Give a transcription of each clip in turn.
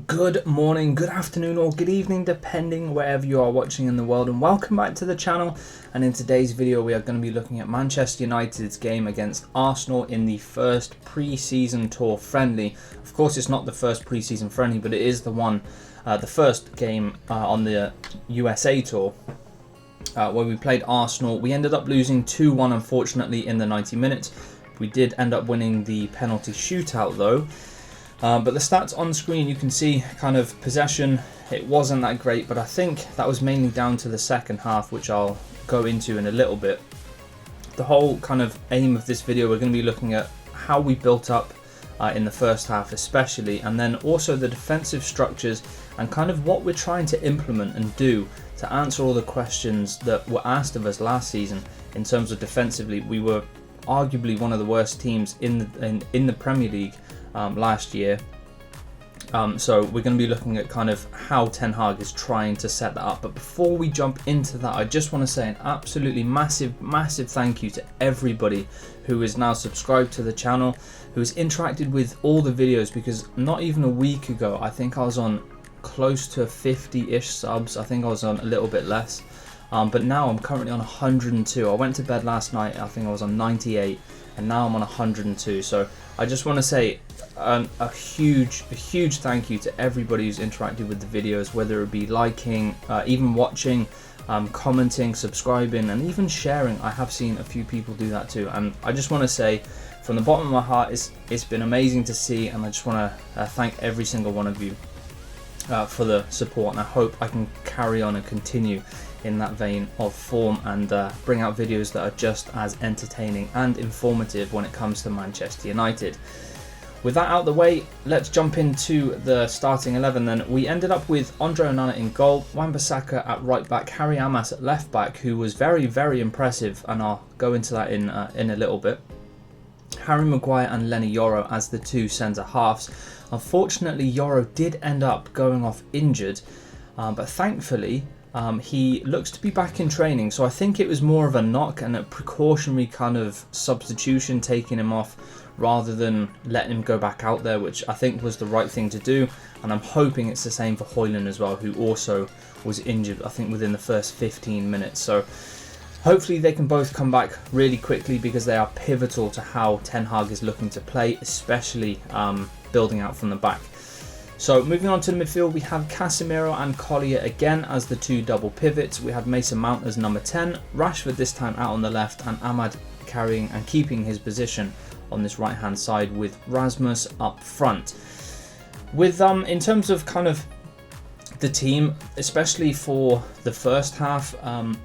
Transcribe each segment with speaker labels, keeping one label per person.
Speaker 1: Good morning, good afternoon, or good evening, depending wherever you are watching in the world, and welcome back to the channel. And in today's video we are going to be looking at Manchester United's game against Arsenal in the first pre-season tour friendly. Of course it's not the first pre-season friendly, but it is the first game on the USA tour where we played Arsenal. We ended up losing 2-1 unfortunately in the 90 minutes. We did end up winning the penalty shootout though. But the stats on screen, you can see kind of possession, it wasn't that great, but I think that was mainly down to the second half, which I'll go into in a little bit. The whole kind of aim of this video, we're going to be looking at how we built up in the first half especially, and then also the defensive structures and kind of what we're trying to implement and do to answer all the questions that were asked of us last season. In terms of defensively, we were arguably one of the worst teams in the Premier League last year. So we're going to be looking at kind of how Ten Hag is trying to set that up. But before we jump into that, I just want to say an absolutely massive thank you to everybody who is now subscribed to the channel, who has interacted with all the videos, because not even a week ago I think I was on close to 50-ish subs. I think I was on a little bit less, but now I'm currently on 102. I went to bed last night, I think I was on 98, and now I'm on 102. So I just want to say a huge thank you to everybody who's interacted with the videos, whether it be liking, even watching, commenting, subscribing, and even sharing. I have seen a few people do that too, and I just want to say from the bottom of my heart, it's been amazing to see, and I just want to thank every single one of you for the support, and I hope I can carry on and continue in that vein of form and bring out videos that are just as entertaining and informative when it comes to Manchester United. With that out of the way, let's jump into the starting 11 then. We ended up with Andre Onana in goal, Wan-Bissaka at right back, Harry Amas at left back, who was very impressive, and I'll go into that in a little bit. Harry Maguire and Lenny Yoro as the two centre halves. Unfortunately, Yoro did end up going off injured, but thankfully he looks to be back in training, so I think it was more of a knock and a precautionary kind of substitution, taking him off rather than letting him go back out there, which I think was the right thing to do. And I'm hoping it's the same for Højlund as well, who also was injured, I think, within the first 15 minutes. So hopefully they can both come back really quickly, because they are pivotal to how Ten Hag is looking to play, especially building out from the back. So moving on to the midfield, we have Casemiro and Collier again as the two double pivots. We had Mason Mount as number 10, Rashford this time out on the left, and Ahmad carrying and keeping his position on this right hand side with Rasmus up front. With in terms of kind of the team, especially for the first half, I'm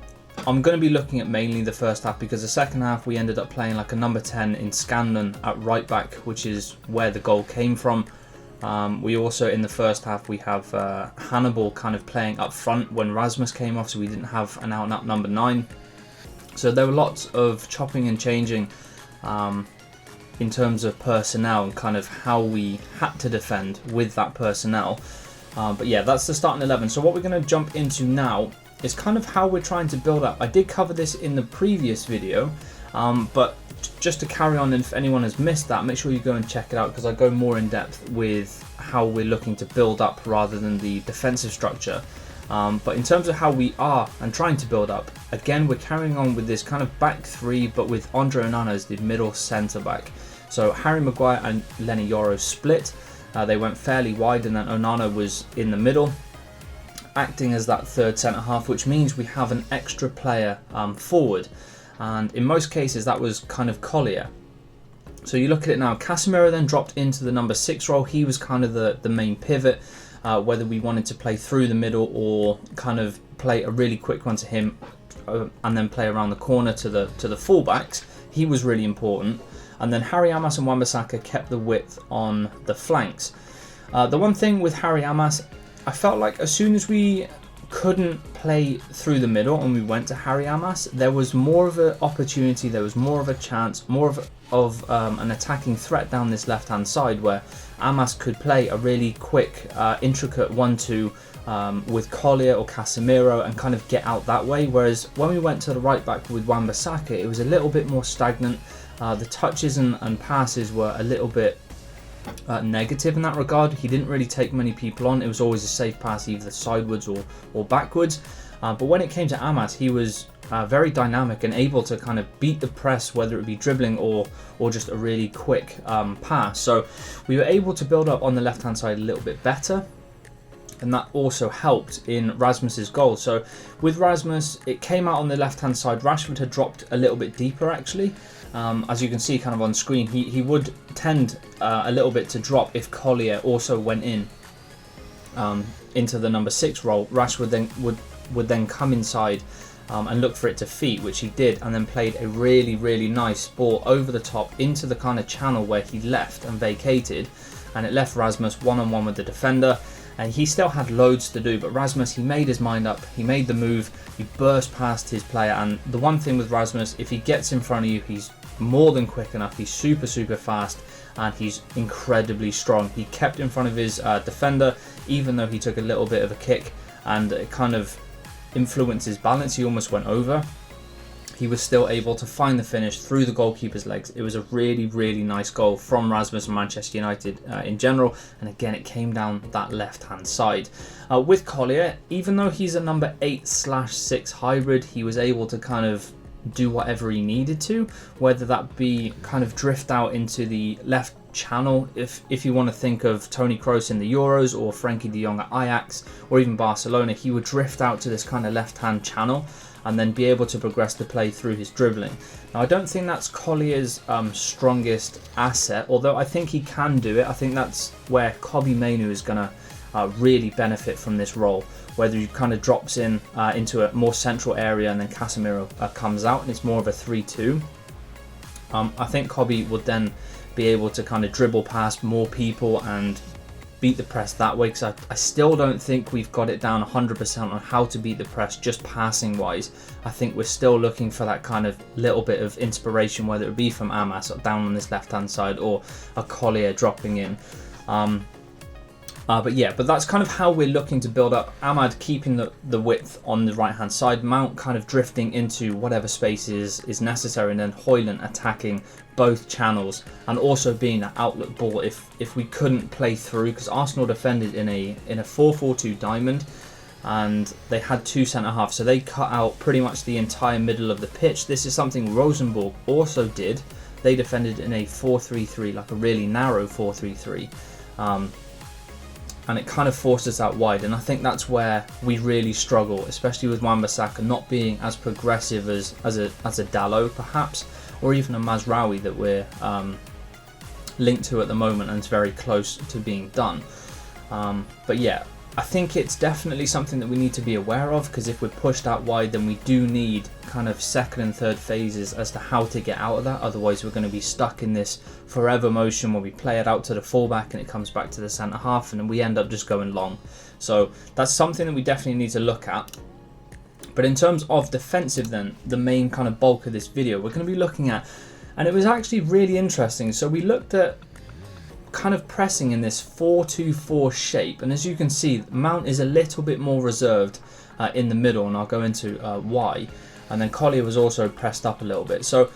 Speaker 1: going to be looking at mainly the first half, because the second half we ended up playing like a number 10 in Scanlon at right back, which is where the goal came from. We also, in the first half, we have Hannibal kind of playing up front when Rasmus came off, so we didn't have an out and out number 9. So there were lots of chopping and changing in terms of personnel and kind of how we had to defend with that personnel. But yeah, that's the starting 11. So what we're going to jump into now is kind of how we're trying to build up. I did cover this in the previous video, but just to carry on, and if anyone has missed that, make sure you go and check it out, because I go more in depth with how we're looking to build up rather than the defensive structure. But in terms of how we are and trying to build up, again, we're carrying on with this kind of back three, but with Andre Onana as the middle centre back. So Harry Maguire and Lenny Yoro split. They went fairly wide, and then Onana was in the middle, acting as that third centre half, which means we have an extra player forward. And in most cases that was kind of Collier. So you look at it now, Casemiro then dropped into the number 6 role. He was kind of the main pivot, whether we wanted to play through the middle or kind of play a really quick one to him and then play around the corner to the fullbacks. He was really important. And then Harry Amas and Wan-Bissaka kept the width on the flanks. The one thing with Harry Amas, I felt like as soon as we couldn't play through the middle and we went to Harry Amas, there was more of an opportunity, there was more of a chance, more of an attacking threat down this left hand side, where Amas could play a really quick, intricate 1-2 with Collier or Casemiro and kind of get out that way. Whereas when we went to the right back with Wan-Bissaka, it was a little bit more stagnant. The touches and passes were a little bit negative in that regard. He didn't really take many people on. It was always a safe pass either sideways or backwards. But when it came to Ahmad, he was very dynamic and able to kind of beat the press, whether it be dribbling or just a really quick pass. So we were able to build up on the left hand side a little bit better, and that also helped in Rasmus's goal. So with Rasmus, it came out on the left hand side. Rashford had dropped a little bit deeper actually. As you can see kind of on screen, he would tend a little bit to drop if Collier also went in into the number 6 role. Rashford then would then come inside and look for it to feet, which he did, and then played a really nice ball over the top into the kind of channel where he left and vacated, and it left Rasmus one-on-one with the defender. And he still had loads to do, but Rasmus, he made his mind up, he made the move, he burst past his player. And the one thing with Rasmus, if he gets in front of you, he's more than quick enough. He's super fast, and he's incredibly strong. He kept in front of his defender, even though he took a little bit of a kick and it kind of influenced his balance. He almost went over. He was still able to find the finish through the goalkeeper's legs. It was a really nice goal from Rasmus and Manchester United in general. And again, it came down that left-hand side. With Collier, even though he's a number 8/6 hybrid, he was able to kind of do whatever he needed to, whether that be kind of drift out into the left channel, if you want to think of Toni Kroos in the Euros or Frankie de Jong at Ajax or even Barcelona. He would drift out to this kind of left-hand channel and then be able to progress the play through his dribbling. Now, I don't think that's Collier's strongest asset, although I think he can do it. I think that's where Kobbie Mainoo is going to really benefit from this role, whether he kind of drops in into a more central area and then Casemiro comes out and it's more of a 3-2. I think Kobbie would then be able to kind of dribble past more people and beat the press that way, because I still don't think we've got it down 100% on how to beat the press just passing wise. I think we're still looking for that kind of little bit of inspiration, whether it be from Amas down on this left hand side or a Collier dropping in. But that's kind of how we're looking to build up. Ahmad keeping the width on the right hand side, Mount kind of drifting into whatever space is necessary, and then Højlund attacking both channels and also being that outlet ball if we couldn't play through, because Arsenal defended in a 4-4-2 diamond and they had 2 centre halves, so they cut out pretty much the entire middle of the pitch. This is something Rosenborg also did. They defended in a 4-3-3, like a really narrow 4-3-3. And it kind of forced us out wide, and I think that's where we really struggle, especially with Wan-Bissaka not being as progressive as a Dalot perhaps, or even a Mazraoui that we're linked to at the moment and it's very close to being done. But yeah, I think it's definitely something that we need to be aware of, because if we're pushed out wide, then we do need kind of second and third phases as to how to get out of that. Otherwise, we're going to be stuck in this forever motion where we play it out to the fullback and it comes back to the centre half, and then we end up just going long. So that's something that we definitely need to look at. But in terms of defensive then, the main kind of bulk of this video, we're going to be looking at, and it was actually really interesting. So we looked at kind of pressing in this 4-2-4 shape, and as you can see, Mount is a little bit more reserved in the middle, and I'll go into why. And then Collier was also pressed up a little bit. So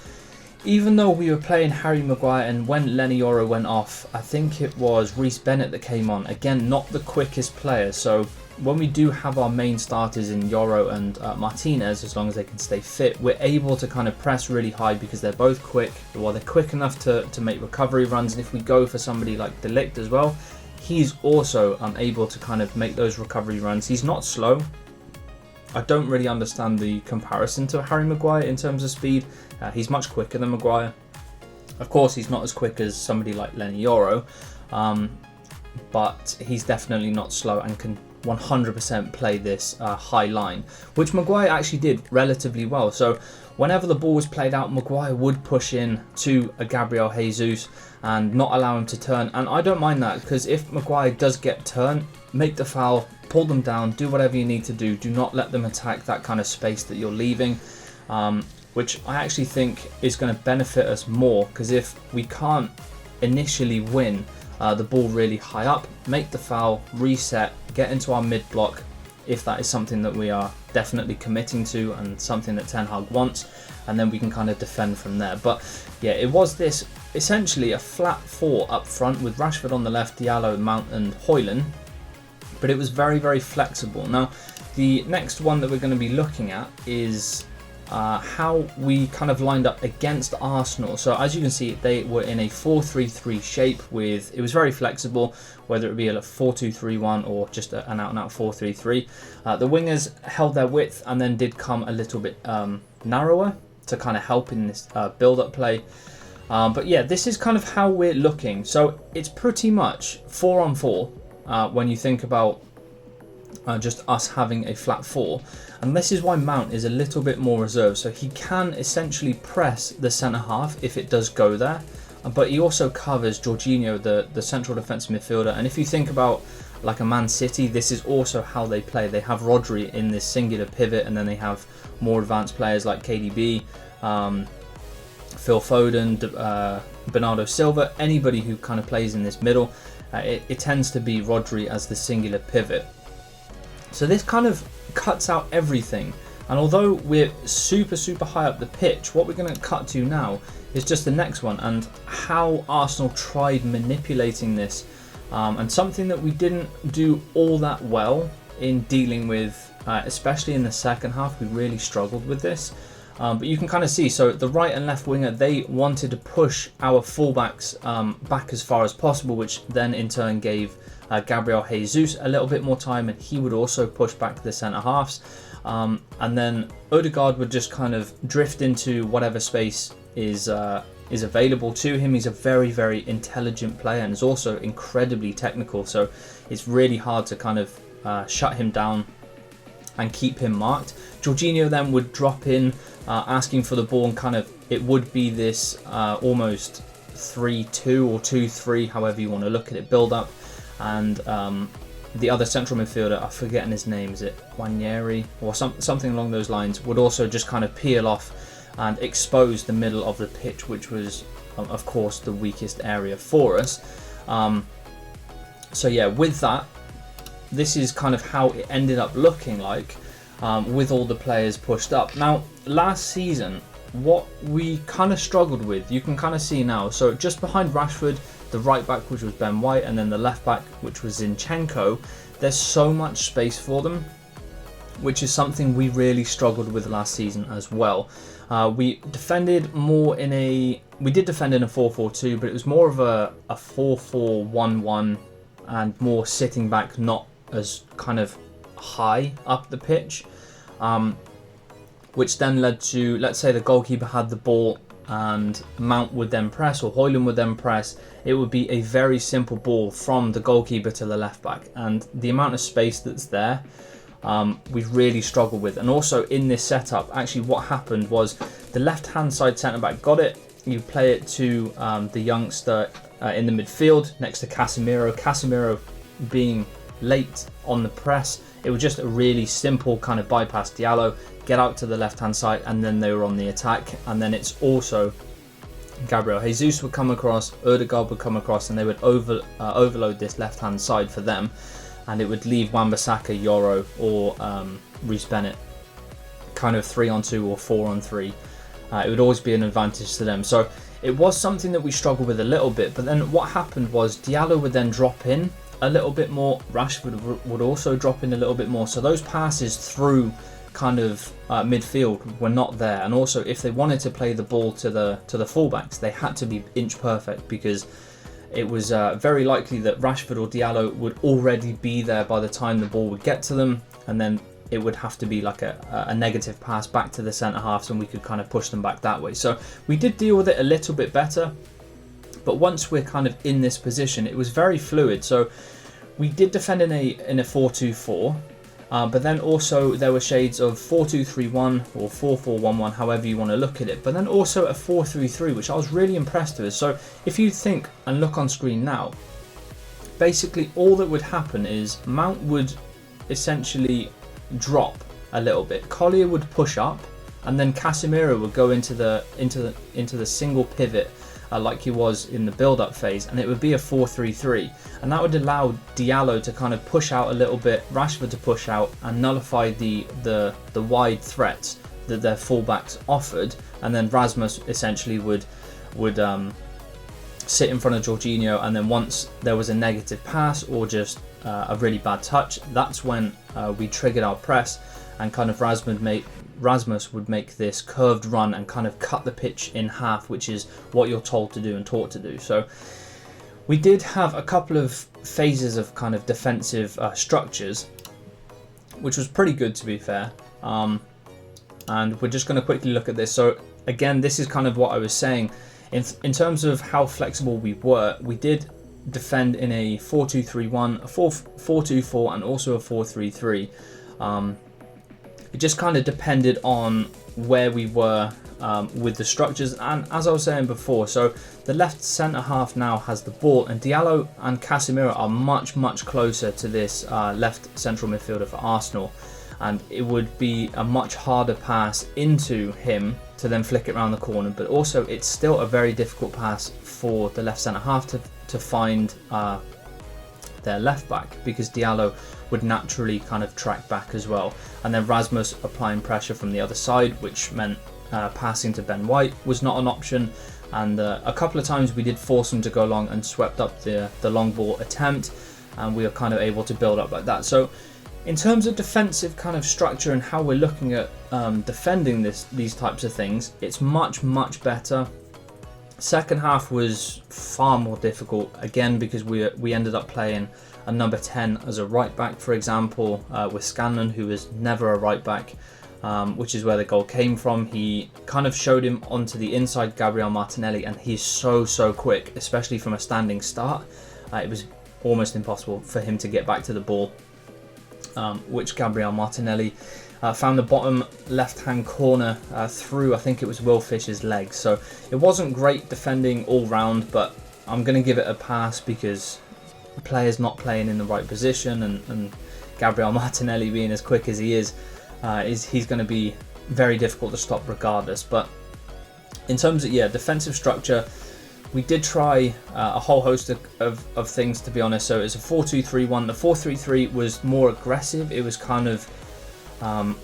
Speaker 1: even though we were playing Harry Maguire, and when Lenny Yoro went off, I think it was Reece Bennett that came on, again not the quickest player. So when we do have our main starters in Yoro and Martinez, as long as they can stay fit, we're able to kind of press really high because they're both quick. Well, they're quick enough to make recovery runs, and if we go for somebody like De Ligt as well, he's also able to kind of make those recovery runs. He's not slow. I don't really understand the comparison to Harry Maguire in terms of speed. He's much quicker than Maguire. Of course, he's not as quick as somebody like Lenny Yoro, but he's definitely not slow and can 100% play this high line, which Maguire actually did relatively well. So whenever the ball was played out, Maguire would push in to a Gabriel Jesus and not allow him to turn. And I don't mind that, because if Maguire does get turned, make the foul, pull them down, do whatever you need to do. Do not let them attack that kind of space that you're leaving, which I actually think is going to benefit us more, because if we can't initially win the ball really high up, make the foul, reset, get into our mid block, if that is something that we are definitely committing to and something that Ten Hag wants, and then we can kind of defend from there. But yeah, it was this essentially a flat 4 up front with Rashford on the left, Diallo, Mount and Højlund, but it was very, very flexible. Now, the next one that we're going to be looking at is how we kind of lined up against Arsenal. So as you can see, they were in a 4-3-3 shape with, it was very flexible, whether it be a 4-2-3-1 or just an out-and-out 4-3-3. The wingers held their width and then did come a little bit narrower to kind of help in this build-up play. But yeah, this is kind of how we're looking. So it's pretty much 4-on-4 when you think about just us having a flat 4, and this is why Mount is a little bit more reserved, so he can essentially press the centre half if it does go there, but he also covers Jorginho, the central defensive midfielder. And if you think about like a Man City, this is also how they play. They have Rodri in this singular pivot, and then they have more advanced players like KDB, Phil Foden, Bernardo Silva, anybody who kind of plays in this middle. It tends to be Rodri as the singular pivot. So this kind of cuts out everything, and although we're super high up the pitch, what we're going to cut to now is just the next one and how Arsenal tried manipulating this, and something that we didn't do all that well in dealing with, especially in the second half. We really struggled with this, but you can kind of see, so the right and left winger, they wanted to push our fullbacks back as far as possible, which then in turn gave Gabriel Jesus a little bit more time, and he would also push back the centre halves, and then Odegaard would just kind of drift into whatever space is available to him. He's a very intelligent player and is also incredibly technical, so it's really hard to kind of shut him down and keep him marked. Jorginho then would drop in, asking for the ball, and kind of it would be this almost 3-2 or 2-3, however you want to look at it, build up. And the other central midfielder, I'm forgetting his name, is it Wanyeri or something along those lines, would also just kind of peel off and expose the middle of the pitch, which was of course the weakest area for us. So yeah, with that, this is kind of how it ended up looking like, with all the players pushed up. Now last season, what we kind of struggled with, you can kind of see now. So just behind Rashford, the right back, which was Ben White, and then the left back, which was Zinchenko, there's so much space for them, which is something we really struggled with last season as well. We defended more in a, we did defend in a 4-4-2, but it was more of a 4-4-1-1 and more sitting back, not as kind of high up the pitch, which then led to, let's say the goalkeeper had the ball and Mount would then press, or Højlund would then press, it would be a very simple ball from the goalkeeper to the left back, and the amount of space that's there, we really struggled with. And also in this setup, actually what happened was the left hand side centre back got it, you play it to the youngster in the midfield next to Casemiro being late on the press. It was just a really simple kind of bypass Diallo, get out to the left hand side, and then they were on the attack. And then it's also Gabriel Jesus would come across, Odegaard would come across, and they would overload this left hand side for them, and it would leave Wan-Bissaka, Yoro or Reece Bennett kind of 3-on-2 or 4-on-3. It would always be an advantage to them. So it was something that we struggled with a little bit, but then what happened was Diallo would then drop in a little bit more, Rashford would also drop in a little bit more, so those passes through kind of midfield were not there. And also if they wanted to play the ball to the fullbacks, they had to be inch perfect, because it was very likely that Rashford or Diallo would already be there by the time the ball would get to them, and then it would have to be like a negative pass back to the centre halves, and we could kind of push them back that way. So we did deal with it a little bit better, but once we're kind of in this position, it was very fluid. So we did defend in a 4-2-4, but then also there were shades of 4-2-3-1 or 4-4-1-1, however you want to look at it, but then also a 4-3-3, which I was really impressed with. So if you think and look on screen now, basically all that would happen is Mount would essentially drop a little bit, Collier would push up, and then Casemiro would go into the single pivot like he was in the build-up phase, and it would be a 4-3-3, and that would allow Diallo to kind of push out a little bit, Rashford to push out, and nullify the wide threats that their fullbacks offered, and then Rasmus essentially would sit in front of Jorginho, and then once there was a negative pass or just a really bad touch, that's when we triggered our press, and kind of Rasmus would make this curved run and kind of cut the pitch in half, which is what you're told to do and taught to do. So we did have a couple of phases of kind of defensive structures, which was pretty good, to be fair. And we're just going to quickly look at this. So again, this is kind of what I was saying. In terms of how flexible we were, we did defend in a 4-2-3-1, a 4-4-2-4, and also a 4-3-3. It just kind of depended on where we were with the structures. And as I was saying before, so the left centre half now has the ball, and Diallo and Casemiro are much, much closer to this left central midfielder for Arsenal. And it would be a much harder pass into him to then flick it around the corner, but also it's still a very difficult pass for the left centre half to find their left back, because Diallo would naturally kind of track back as well, and then Rasmus applying pressure from the other side, which meant passing to Ben White was not an option. And a couple of times we did force him to go long and swept up the long ball attempt, and we were kind of able to build up like that. So in terms of defensive kind of structure and how we're looking at defending these types of things, it's much, much better. Second half was far more difficult, again, because we ended up playing a number 10 as a right back, for example, with Scanlon, who was never a right back, which is where the goal came from. He kind of showed him onto the inside, Gabriel Martinelli, and he's so quick, especially from a standing start. It was almost impossible for him to get back to the ball, which Gabriel Martinelli found the bottom left-hand corner through, I think it was Will Fish's legs. So it wasn't great defending all round, but I'm going to give it a pass because the player's not playing in the right position, and Gabriel Martinelli, being as quick as he is he's going to be very difficult to stop regardless. But in terms of defensive structure, we did try a whole host of things, to be honest. So it's a 4-2-3-1. The 4-3-3 was more aggressive. It was kind of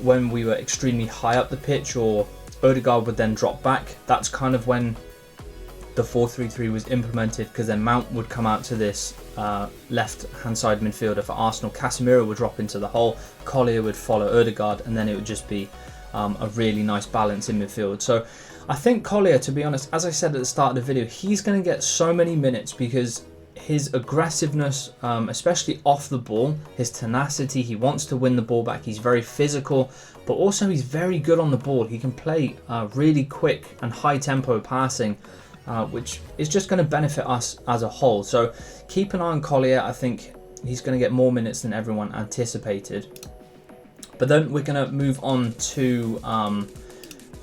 Speaker 1: when we were extremely high up the pitch, or Odegaard would then drop back. That's kind of when the 4-3-3 was implemented, because then Mount would come out to this left-hand side midfielder for Arsenal. Casemiro would drop into the hole. Collier would follow Odegaard, and then it would just be a really nice balance in midfield. So I think Collier, to be honest, as I said at the start of the video, he's going to get so many minutes because his aggressiveness, especially off the ball, his tenacity, he wants to win the ball back, he's very physical, but also he's very good on the ball. He can play really quick and high tempo passing, which is just going to benefit us as a whole. So keep an eye on Collier. I think he's going to get more minutes than everyone anticipated. But then we're going to move on to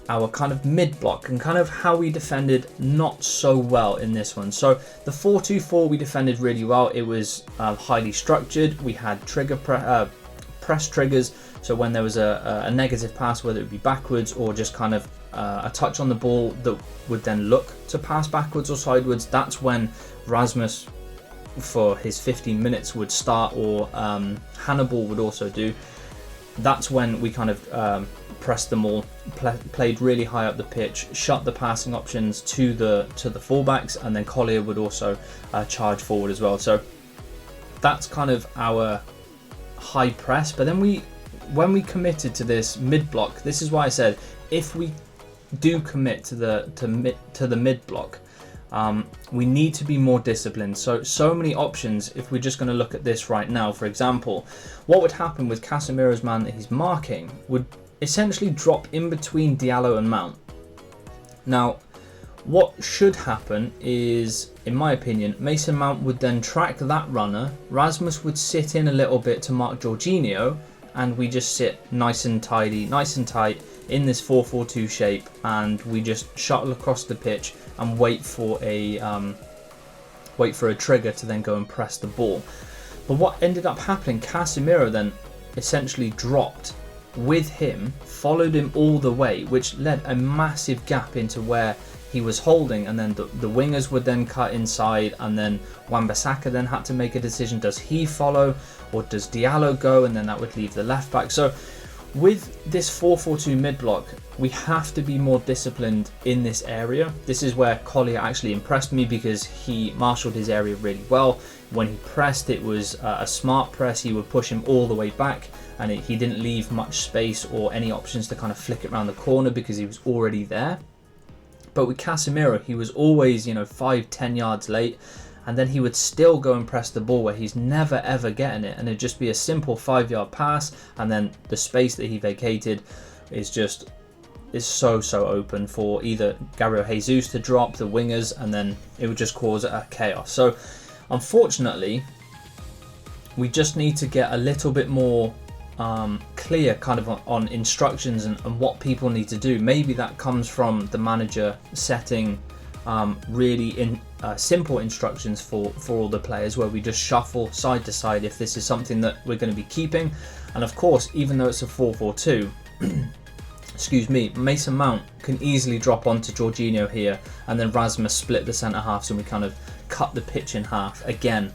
Speaker 1: our kind of mid-block and kind of how we defended not so well in this one. So the 4-2-4 we defended really well. It was highly structured. We had press triggers. So when there was a negative pass, whether it be backwards or just kind of a touch on the ball that would then look to pass backwards or sideways, that's when Rasmus for his 15 minutes would start, or Hannibal would also do. That's when we kind of pressed them all, played really high up the pitch, shut the passing options to the fullbacks, and then Collier would also charge forward as well. So that's kind of our high press. But then when we committed to this mid block, this is why I said if we do commit to the mid block, we need to be more disciplined. So many options. If we're just going to look at this right now, for example, what would happen with Casemiro's man that he's marking would essentially drop in between Diallo and Mount. Now, what should happen is, in my opinion, Mason Mount would then track that runner, Rasmus would sit in a little bit to mark Jorginho, and we just sit nice and tidy, nice and tight in this 4-4-2 shape, and we just shuttle across the pitch and wait for a trigger to then go and press the ball. But what ended up happening, Casemiro then essentially dropped with him, followed him all the way, which led a massive gap into where he was holding, and then the wingers would then cut inside, and then Wan-Bissaka then had to make a decision. Does he follow or does Diallo go? And then that would leave the left back. So With this 4-4-2 mid block, we have to be more disciplined in this area. This is where Collier actually impressed me because he marshaled his area really well. When he pressed, it was a smart press. He would push him all the way back, and he didn't leave much space or any options to kind of flick it around the corner because he was already there. But with Casemiro, he was always, 5-10 yards late, and then he would still go and press the ball where he's never ever getting it, and it'd just be a simple 5-yard pass, and then the space that he vacated is so open for either Gabriel Jesus to drop the wingers, and then it would just cause a chaos. So unfortunately, we just need to get a little bit more clear kind of on instructions and what people need to do. Maybe that comes from the manager setting really simple instructions for all the players, where we just shuffle side to side if this is something that we're going to be keeping. And of course, even though it's a 4-4-2, excuse me, Mason Mount can easily drop onto Jorginho here, and then Rasmus split the centre halves, and we kind of cut the pitch in half again,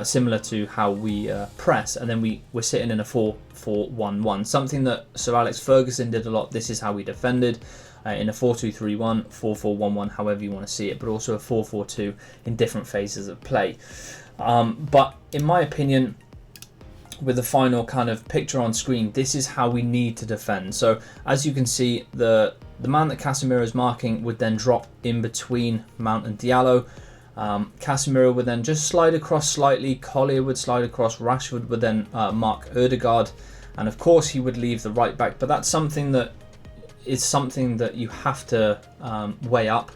Speaker 1: similar to how we press, and then we're sitting in a 4-4-1-1, something that Sir Alex Ferguson did a lot. This is how we defended in a 4-2-3-1, 4-4-1-1, however you want to see it, but also a 4-4-2 in different phases of play. But in my opinion, with the final kind of picture on screen, this is how we need to defend. So as you can see, the man that Casemiro is marking would then drop in between Mount and Diallo. Casemiro would then just slide across slightly, Collier would slide across, Rashford would then mark Ødegaard, and of course he would leave the right back. But that's something that you have to weigh up.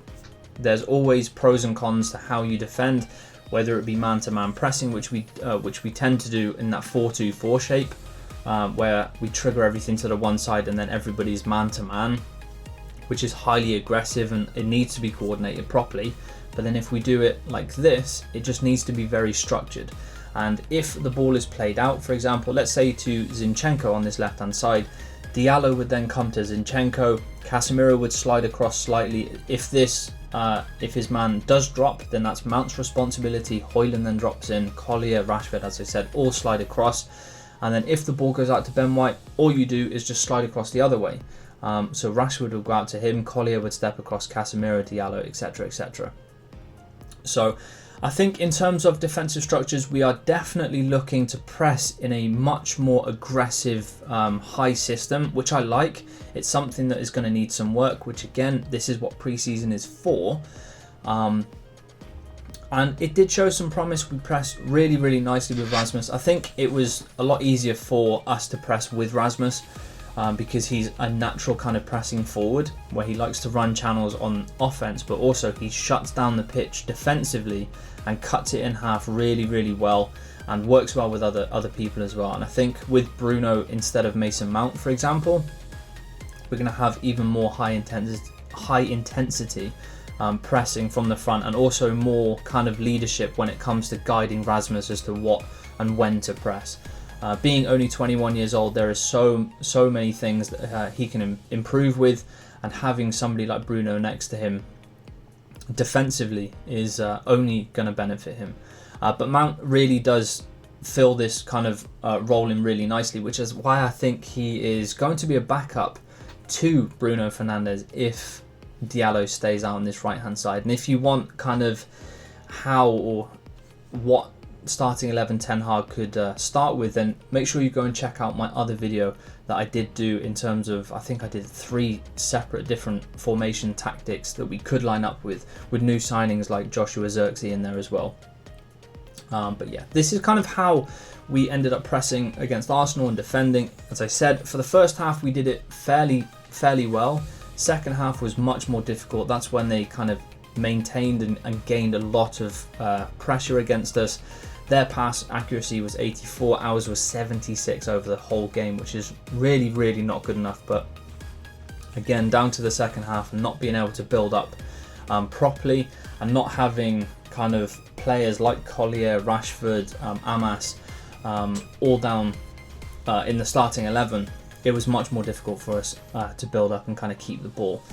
Speaker 1: There's always pros and cons to how you defend, whether it be man-to-man pressing, which we tend to do in that 4-2-4 shape, where we trigger everything to the one side and then everybody's man-to-man, which is highly aggressive and it needs to be coordinated properly. But then if we do it like this, it just needs to be very structured. And if the ball is played out, for example, let's say to Zinchenko on this left-hand side, Diallo would then come to Zinchenko, Casemiro would slide across slightly. If his man does drop, then that's Mount's responsibility. Højlund then drops in, Collier, Rashford, as I said, all slide across. And then if the ball goes out to Ben White, all you do is just slide across the other way. So Rashford would go out to him, Collier would step across Casemiro, Diallo, etc, etc. So I think in terms of defensive structures, we are definitely looking to press in a much more aggressive high system, which I like. It's something that is going to need some work, which again, this is what preseason is for. And it did show some promise. We pressed really, really nicely with Rasmus. I think it was a lot easier for us to press with Rasmus because he's a natural kind of pressing forward, where he likes to run channels on offense, but also he shuts down the pitch defensively and cuts it in half really, really well, and works well with other people as well. And I think with Bruno instead of Mason Mount, for example, we're going to have even more high intensity pressing from the front, and also more kind of leadership when it comes to guiding Rasmus as to what and when to press. Being only 21 years old, there is so many things that he can improve with, and having somebody like Bruno next to him defensively is only going to benefit him. But Mount really does fill this kind of role in really nicely, which is why I think he is going to be a backup to Bruno Fernandes if Diallo stays out on this right hand side. And if you want kind of how or what starting 11 Ten Hag could start with, then make sure you go and check out my other video that I did do in terms of, I think I did 3 separate different formation tactics that we could line up with new signings like Joshua Zirkzee in there as well. But yeah, this is kind of how we ended up pressing against Arsenal and defending. As I said, for the first half we did it fairly well. Second half was much more difficult. That's when they kind of maintained and gained a lot of pressure against us. Their pass accuracy was 84, ours was 76 over the whole game, which is really, really not good enough. But again, down to the second half and not being able to build up properly, and not having kind of players like Collier, Rashford, Amas all down in the starting 11, it was much more difficult for us to build up and kind of keep the ball.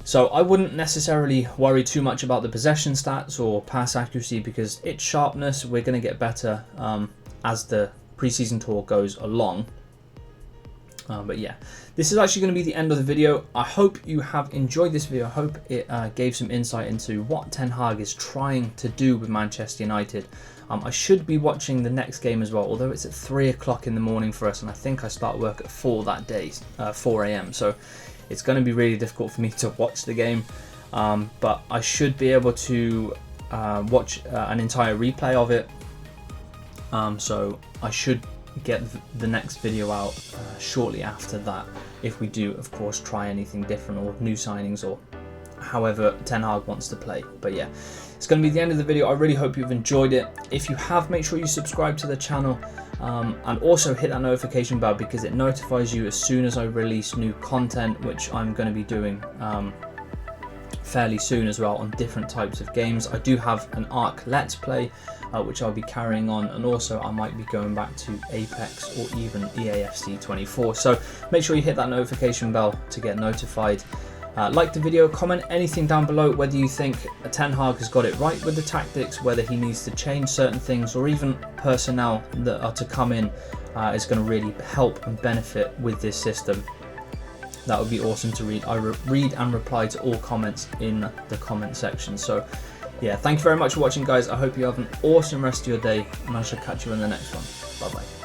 Speaker 1: So I wouldn't necessarily worry too much about the possession stats or pass accuracy, because it's sharpness. We're going to get better as the preseason tour goes along. But yeah, this is actually going to be the end of the video. I hope you have enjoyed this video. I hope it gave some insight into what Ten Hag is trying to do with Manchester United. I should be watching the next game as well, although it's at 3 o'clock in the morning for us, and I think I start work at 4 that day, 4 a.m. So it's going to be really difficult for me to watch the game, but I should be able to watch an entire replay of it. So I should get the next video out shortly after that, if we do of course try anything different or new signings or however Ten Hag wants to play. But yeah, it's going to be the end of the video. I really hope you've enjoyed it. If you have, make sure you subscribe to the channel, and also hit that notification bell, because it notifies you as soon as I release new content, which I'm going to be doing fairly soon as well, on different types of games. I do have an Arc Let's Play which I'll be carrying on, and also I might be going back to Apex or even EAFC 24. So make sure you hit that notification bell to get notified. Like the video, comment anything down below, whether you think Ten Hag has got it right with the tactics, whether he needs to change certain things, or even personnel that are to come in is going to really help and benefit with this system. That would be awesome to read. I read and reply to all comments in the comment section. So yeah, thank you very much for watching, guys. I hope you have an awesome rest of your day, and I shall catch you in the next one. Bye bye.